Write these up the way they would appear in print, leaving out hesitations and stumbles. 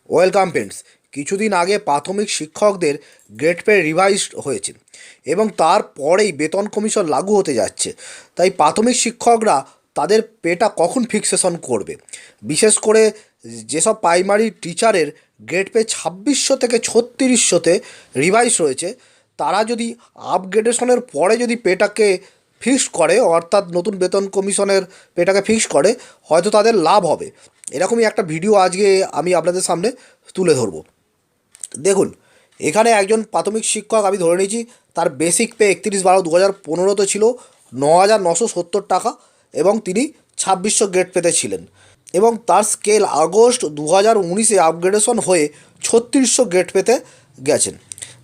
Welcome friends. কিছুদিন আগে প্রাথমিক শিক্ষকদের গ্রেড পে রিভাইজ হয়েছে এবং তারপরেই বেতন কমিশন লাগু হতে যাচ্ছে। তাই প্রাথমিক শিক্ষকরা তাদের পেটা কখন ফিক্সেশন করবে, বিশেষ করে যেসব প্রাইমারি টিচারের গ্রেড পে 2600 থেকে 3600-তে রিভাইজ রয়েছে, তারা যদি আপগ্রেডেশনের পরে যদি পেটাকে ফিক্স করে, অর্থাৎ নতুন বেতন কমিশনের পেটাকে ফিক্স করে, হয়তো তাদের লাভ হবে। এরকমই একটা ভিডিও আজকে আমি আপনাদের সামনে তুলে ধরব। দেখুন, এখানে একজন প্রাথমিক শিক্ষক আমি ধরে নিয়েছি, তার বেসিক পে 31/12/2015 ছিল 9,970 টাকা এবং তিনি 2600 গ্রেড পেতে ছিলেন এবং তার স্কেল আগস্ট 2019-এ আপগ্রেডেশন হয়ে 3600 গ্রেড পেতে গেছেন,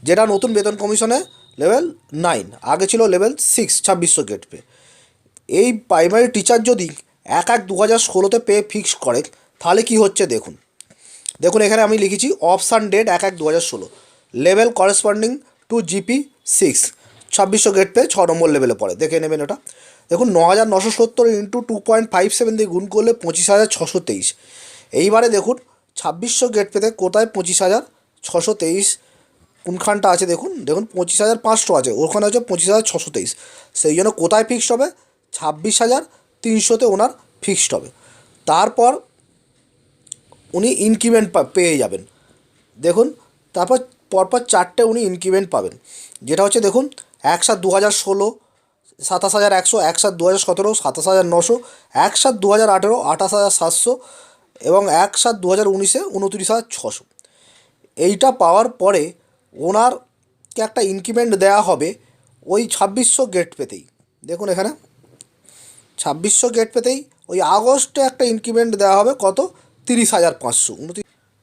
যেটা নতুন বেতন কমিশনে লেভেল 9, আগে ছিল লেভেল 6 2600 গ্রেড পে। এই প্রাইমারি টিচার যদি 1/1/2016-তে পে ফিক্স করে, তাহলে কি হচ্ছে দেখুন। এখানে আমি লিখেছি option date 1/1/2016, level corresponding to GP 6, 2600 grade pay 6 number লেভেলে পড়ে। দেখে নেবেন ওটা। দেখুন, 9,970 ইন্টু 2.57 দিয়ে গুণ করলে 25,623। এইবারে দেখুন 2600 গ্রেড পেতে কোথায় 25,623 কোনখানটা আছে দেখুন 25,500 আছে, ওখানে হচ্ছে 25,623। সেই জন্য কোথায় ফিক্সড হবে? 26,300-তে ওনার ফিক্সড হবে। তারপর উনি ইনক্রিমেন্ট পেয়ে যাবেন। দেখুন, তারপর পরপর 4টে উনি ইনক্রিমেন্ট পাবেন, যেটা হচ্ছে দেখুন 1/7/2016 27,100, 1/7/2017 27,900, 1/7/2018 28,700 এবং 1/7/2019-এ 29,600। এইটা পাওয়ার পরে ওনারকে একটা ইনক্রিমেন্ট দেওয়া হবে ওই 2600 গ্রেড পেতেই। দেখুন, এখানে 2600 গ্রেড পেতেই ওই আগস্টে একটা ইনক্রিমেন্ট দেওয়া হবে কত? 30,500।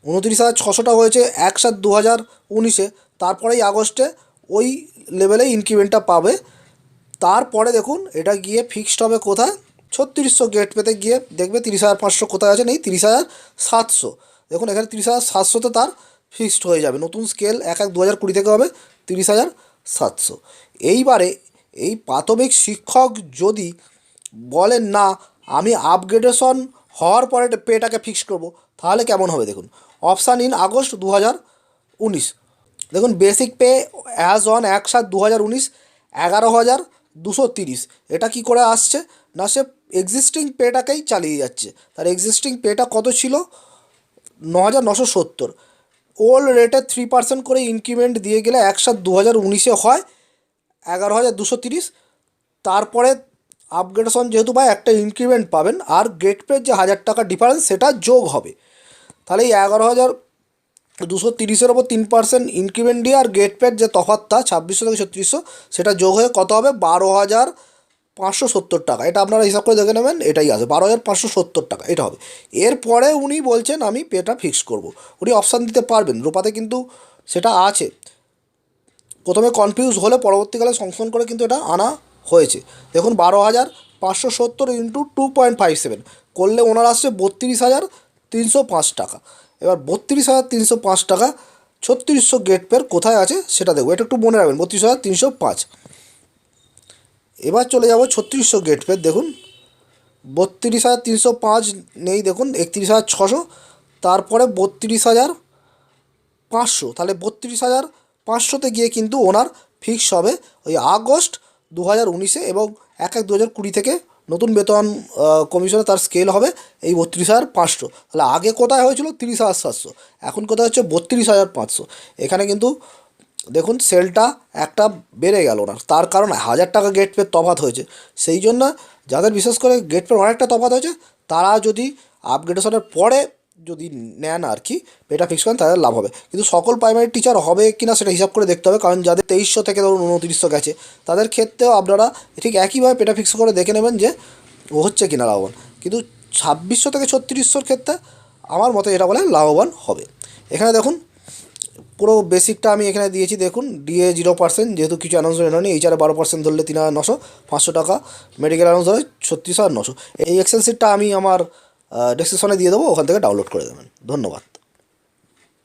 29,600টা হয়েছে 1/7/2019-এ, তারপরেই আগস্টে ওই লেভেলে ইনক্রিমেন্টটা পাবে। তারপরে দেখুন এটা গিয়ে ফিক্সড হবে কোথায়? 3600 গ্রেড পেতে গিয়ে দেখবে 30,500 কোথায় আছে, নেই 30,700। দেখুন, এখানে 30,700-তে তার ফিক্সড হয়ে যাবে। নতুন স্কেল 1/1/2020 থেকে হবে 30,700। এইবারে এই প্রাথমিক শিক্ষক যদি বলেন না আমি আপগ্রেডেশন হওয়ার পরে পেটাকে ফিক্স করব, তাহলে কেমন হবে দেখুন। অপশান ইন আগস্ট 2019, দেখুন বেসিক পে অ্যাজ অন 1/7/2019 11,230। এটা কি করে আসছে না, সে এক্সিস্টিং পেটাকেই চালিয়ে যাচ্ছে। তার এক্সিস্টিং পেটা কত ছিল? 9,970। ওল্ড রেটে 3% করে ইনক্রিমেন্ট দিয়ে গেলে 1/7/2019-এ হয় 11,230। তারপরে আপগ্রেডেশন যেহেতু পায় একটা ইনক্রিমেন্ট পাবেন, আর গ্রেড পের যে 1,000 টাকা ডিফারেন্স সেটা যোগ হবে। তাহলে এই 11,230-এর ওপর 3% ইনক্রিমেন্ট দিয়ে আর গ্রেড পের যে তফাৎটা 2600 থেকে 3600 সেটা যোগ হয়ে কত হবে? 12,570 টাকা। এটা আপনারা হিসাব করে দেখে নেবেন, এটাই আছে 12,570 টাকা, এটা হবে। এরপরে উনি বলছেন আমি পেটা ফিক্স করব। উনি অপশান দিতে পারবেন, রূপাতে কিন্তু সেটা আছে। প্রথমে কনফিউজ হলে পরবর্তীকালে সংশোধন করে কিন্তু এটা আনা হয়েছে। দেখুন, 12,570 ইন্টু 2.57 করলে ওনার আসছে 32,305 টাকা। এবার 32,305 টাকা 3600 গ্রেড পের কোথায় আছে সেটা দেখবো, এটা একটু মনে রাখবেন, 32,305। এবার চলে যাব 3600 গ্রেড পের। দেখুন 32,305 নেই, দেখুন 31,600, তারপরে 32,500। তাহলে 32,500-তে গিয়ে কিন্তু ওনার ফিক্স হবে ওই আগস্ট 2019-এ এবং 1/1/2020 থেকে নতুন বেতন কমিশনে তার স্কেল হবে এই 32,500। তাহলে আগে কোথায় হয়েছিল? 30,700, এখন কোথায় হচ্ছে 32,500। এখানে কিন্তু দেখুন সেলটা একটা বেড়ে গেল না, তার কারণ 1,000 টাকা গেট পের তফাৎ হয়েছে। সেই জন্য যাদের বিশেষ করে গেট পের অনেকটা তফাৎ হয়েছে, তারা যদি আপগ্রেডেশনের পরে যদি নেন আর কি পেটা ফিক্স করেন, তাদের লাভ হবে। কিন্তু সকল প্রাইমারি টিচার হবে কি না সেটা হিসাব করে দেখতে হবে, কারণ যাদের 2300 থেকে ধরুন 2900 গেছে, তাদের ক্ষেত্রেও আপনারা ঠিক একইভাবে পেটা ফিক্স করে দেখে নেবেন যে ও হচ্ছে কিনা লাভবান। কিন্তু 2600 থেকে 3600-র ক্ষেত্রে আমার মতে এটা বলে লাভবান হবে। এখানে দেখুন পুরো বেসিকটা আমি এখানে দিয়েছি। দেখুন ডিএ 0%, যেহেতু কিছু অ্যানাউন্সমেন্ট হয়নি। এইচআরে 12% ধরলে 3,900, 500 টাকা। মেডিকেল অ্যানাউন্স ধরে 36,900। এই এক্সেল শিটটা আমি আমার ডেসক্রিপশনে দিয়ে দেবো, ওখান থেকে ডাউনলোড করে দেবেন। ধন্যবাদ।